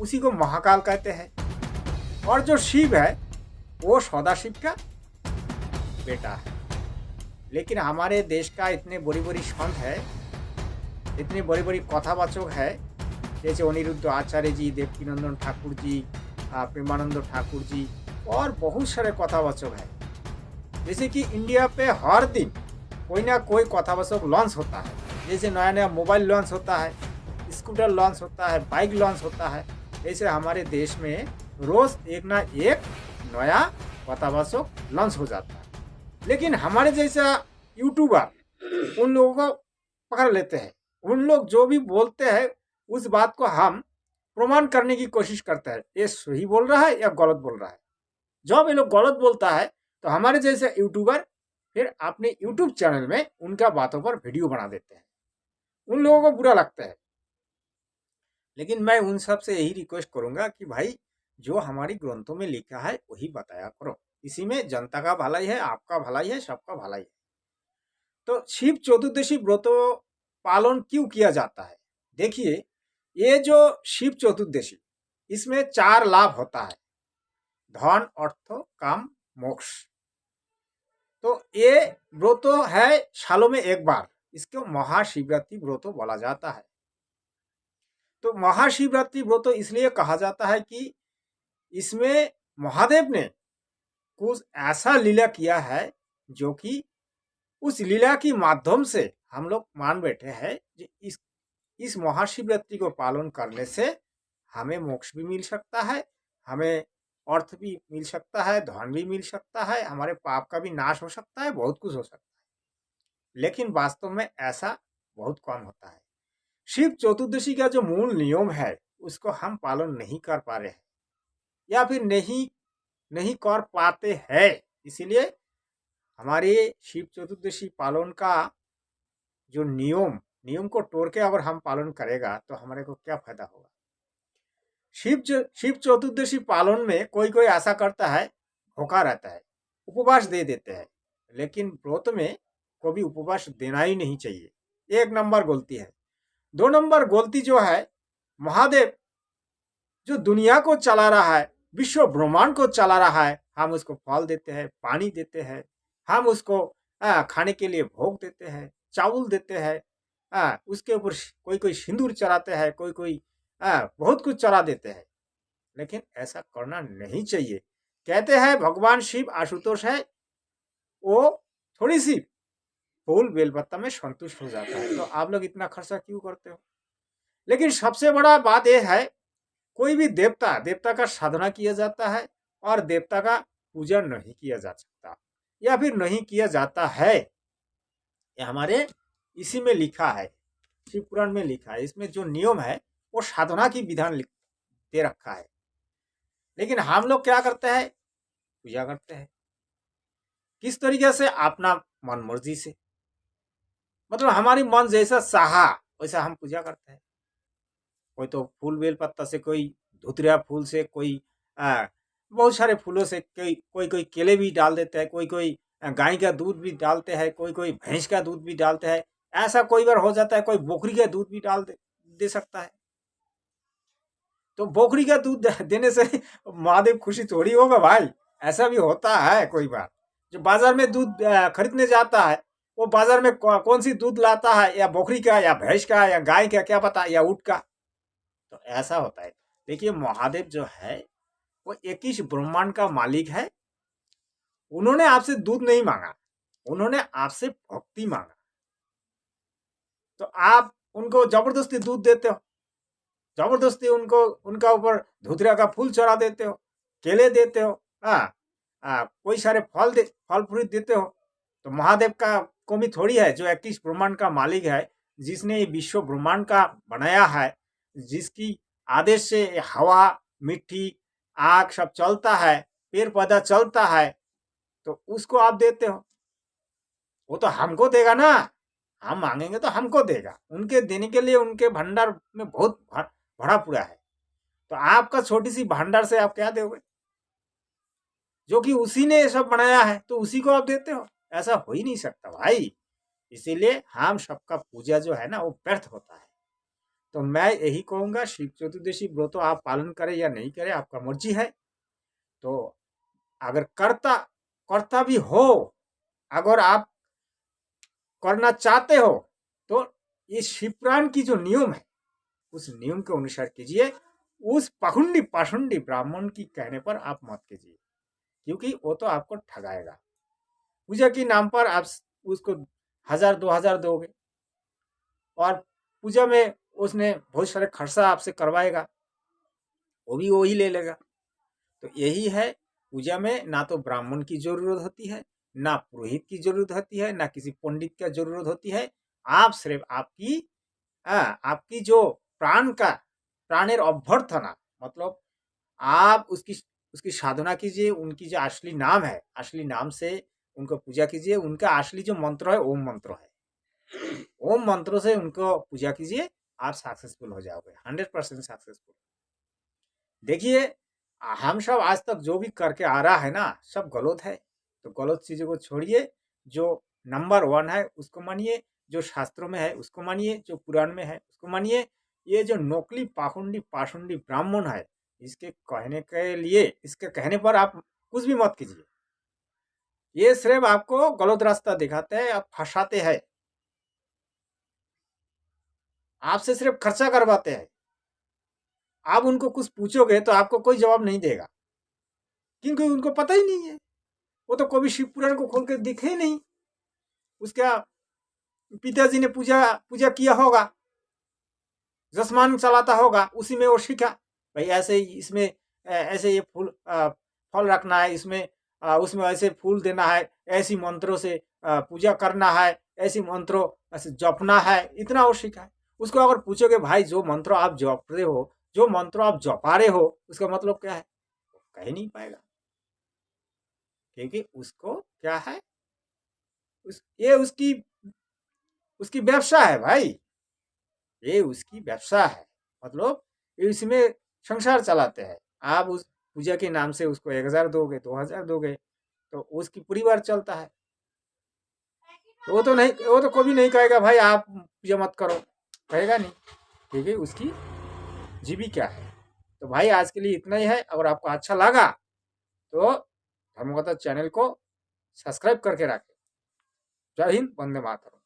उसी को महाकाल कहते हैं। और जो शिव है वो सदाशिव का बेटा है। लेकिन हमारे देश का इतने बड़ी बड़ी संत है, इतने बड़ी बड़ी कथावाचक है, जैसे अनिरुद्ध आचार्य जी, देवकीनंदन ठाकुर जी, प्रेमानंद ठाकुर जी और बहुत सारे कथावाचक है। जैसे कि इंडिया पे हर दिन कोई ना कोई कथावाचक लॉन्च होता है। जैसे नया नया मोबाइल लॉन्च होता है, स्कूटर लॉन्च होता है, बाइक लॉन्च होता है। ऐसे हमारे देश में रोज एक ना एक नया कथावाचक लॉन्च हो जाता है। लेकिन हमारे जैसा यूट्यूबर उन लोगों को पकड़ लेते हैं। उन लोग जो भी बोलते हैं उस बात को हम प्रमाण करने की कोशिश करते हैं, ये सही बोल रहा है या गलत बोल रहा है। जब ये लोग गलत बोलता है तो हमारे जैसे यूट्यूबर फिर अपने यूट्यूब चैनल में उनका बातों पर वीडियो बना देते हैं। उन लोगों को बुरा लगता है। लेकिन मैं उन सब से यही रिक्वेस्ट करूंगा कि भाई जो हमारी ग्रंथों में लिखा है वही बताया करो। इसी में जनता का भलाई है, आपका भलाई है, सबका भलाई है। तो शिव चतुर्दशी व्रत पालन क्यों किया जाता है? देखिए, ये जो शिव चतुर्दशी, इसमें 4 लाभ होता है: धन, अर्थ, काम, मोक्ष। तो ये व्रत है सालों में एक बार, इसको महाशिवरात्रि व्रत बोला जाता है। तो महाशिवरात्रि व्रत इसलिए कहा जाता है कि इसमें महादेव ने कुछ ऐसा लीला किया है जो कि उस लीला के माध्यम से हम लोग मान बैठे हैं कि इस महाशिवरात्रि को पालन करने से हमें मोक्ष भी मिल सकता है, हमें अर्थ भी मिल सकता है, धन भी मिल सकता है, हमारे पाप का भी नाश हो सकता है, बहुत कुछ हो सकता है। लेकिन वास्तव में ऐसा बहुत कम होता है। शिव चतुर्दशी का जो मूल नियम है उसको हम पालन नहीं कर पा रहे हैं या फिर नहीं कर पाते हैं। इसीलिए हमारे शिव चतुर्दशी पालन का जो नियम को तोड़ के अगर हम पालन करेगा तो हमारे को क्या फायदा होगा? शिव चतुर्दशी पालन में कोई कोई ऐसा करता है, भूखा रहता है, उपवास दे देते हैं। लेकिन व्रत में कभी उपवास देना ही नहीं चाहिए। 1 नंबर गलती है। 2 नंबर गलती जो है, महादेव जो दुनिया को चला रहा है, विश्व ब्रह्मांड को चला रहा है, हम उसको फल देते हैं, पानी देते हैं, हम उसको खाने के लिए भोग देते हैं, चावल देते हैं, उसके ऊपर कोई कोई सिंदूर चढ़ाते हैं, कोई कोई बहुत कुछ चढ़ा देते हैं। लेकिन ऐसा करना नहीं चाहिए। कहते हैं भगवान शिव आशुतोष है, वो थोड़ी सी फूल बेलपत्ता में संतुष्ट हो जाता है। तो आप लोग इतना खर्चा क्यों करते हो? लेकिन सबसे बड़ा बात यह है, कोई भी देवता का साधना किया जाता है और देवता का पूजा नहीं किया जा सकता या फिर नहीं किया जाता है। ये हमारे इसी में लिखा है, शिव पुराण में लिखा है। इसमें जो नियम है वो साधना की विधान दे रखा है। लेकिन हम लोग क्या करते हैं? पूजा करते हैं किस तरीके से? अपना मन मर्जी से, मतलब हमारी मन जैसा चाहा वैसा हम पूजा करते हैं। कोई तो फूल बेल पत्ता से, कोई धुतरिया फूल से, कोई बहुत सारे फूलों से, कोई कोई केले भी डाल देते हैं, कोई कोई गाय का दूध भी डालते हैं, कोई कोई भैंस का दूध भी डालते हैं। ऐसा कोई बार हो जाता है कोई बकरी का दूध भी डाल दे सकता है। तो बकरी का दूध देने से महादेव खुशी थोड़ी होगा भाई। ऐसा भी होता है कोई बार। जो बाजार में दूध खरीदने जाता है, वो बाजार में कौन सी दूध लाता है, या बकरी का या भैंस का या गाय का, क्या पता, या ऊँट का। तो ऐसा होता है। देखिए, महादेव जो है वो 21 ब्रह्मांड का मालिक है। उन्होंने आपसे दूध नहीं मांगा, उन्होंने आपसे भक्ति मांगा। तो आप उनको जबरदस्ती दूध देते हो, जबरदस्ती उनको उनका ऊपर धुतरा का फूल चढ़ा देते हो, केले देते हो, कोई सारे फल फ्रूट देते हो। तो महादेव का कमी थोड़ी है, जो 21 ब्रह्मांड का मालिक है, जिसने विश्व ब्रह्मांड का बनाया है, जिसकी आदेश से हवा, मिट्टी, आग सब चलता है, पेड़ पौधा चलता है, तो उसको आप देते हो। वो तो हमको देगा ना, हम मांगेंगे तो हमको देगा। उनके देने के लिए उनके भंडार में बहुत भरा पूरा है। तो आपका छोटी सी भंडार से आप क्या दोगे? जो कि उसी ने सब बनाया है, तो उसी को आप देते हो। ऐसा हो ही नहीं सकता भाई। इसीलिए हम सबका पूजा जो है ना वो व्यर्थ होता है। तो मैं यही कहूँगा, शिव चतुर्दशी व्रत तो आप पालन करें या नहीं करें, आपका मर्जी है। तो अगर करता भी हो, अगर आप करना चाहते हो, तो ये शिवपुराण की जो नियम है उस नियम के अनुसार कीजिए। उस पाखंडी पाषंडी ब्राह्मण की कहने पर आप मत कीजिए, क्योंकि वो तो आपको ठगाएगा। पूजा के नाम पर आप उसको 1000-2000 दोगे और पूजा में उसने बहुत सारे खर्चा आपसे करवाएगा, वो भी वही ले लेगा। तो यही है, पूजा में ना तो ब्राह्मण की जरूरत होती है, ना पुरोहित की जरूरत होती है, ना किसी पंडित का जरूरत होती है। आप सिर्फ आपकी जो प्राणेर अभ्यर्थना, मतलब आप उसकी साधना कीजिए। उनकी जो असली नाम है, असली नाम से उनको पूजा कीजिए। उनका असली जो मंत्र है ओम मंत्र है, ओम मंत्रों से उनको पूजा कीजिए, आप सक्सेसफुल हो जाओगे, 100% सक्सेसफुल। देखिए, हम सब आज तक जो भी करके आ रहा है ना, सब गलत है। तो गलत चीजों को छोड़िए, जो नंबर 1 है उसको मानिए, जो शास्त्रों में है उसको मानिए, जो पुराण में है उसको मानिए। ये जो नकली पाखंडी पाषंडी ब्राह्मण है, इसके कहने पर आप कुछ भी मत कीजिए। ये सिर्फ आपको गलत रास्ता दिखाते हैं, आप फंसाते हैं, आपसे सिर्फ खर्चा करवाते हैं। आप उनको कुछ पूछोगे तो आपको कोई जवाब नहीं देगा, क्योंकि उनको पता ही नहीं है। वो तो कभी शिव पुराण को खोल के दिखे ही नहीं। उसका पिताजी ने पूजा पूजा किया होगा, जसमान चलाता होगा, उसी में वो सीखा। भाई ऐसे ही इसमें ऐसे ये फल रखना है, इसमें उसमें ऐसे फूल देना है, ऐसी मंत्रों से पूजा करना है, ऐसी मंत्रों ऐसे जपना है, इतना वो सीखा है। उसको अगर पूछोगे भाई जो मंत्र आप जप रहे हो, जो मंत्र आप जपा रहे हो, उसका मतलब क्या है, कह ही नहीं पाएगा। क्योंकि उसको क्या है, ये उसकी व्यवसाय है भाई, ये उसकी व्यवसाय है। मतलब इसमें संसार चलाते हैं। आप उस पूजा के नाम से उसको 1000 दोगे, 2000 दोगे, तो उसकी परिवार चलता है। तो वो तो कभी नहीं कहेगा भाई आप पूजा मत करो, कहेगा नहीं, क्योंकि उसकी जीविका है। तो भाई आज के लिए इतना ही है। अगर आपको अच्छा लगा तो धर्मकथा चैनल को सब्सक्राइब करके रखें। जय हिंद, वंदे मातरम।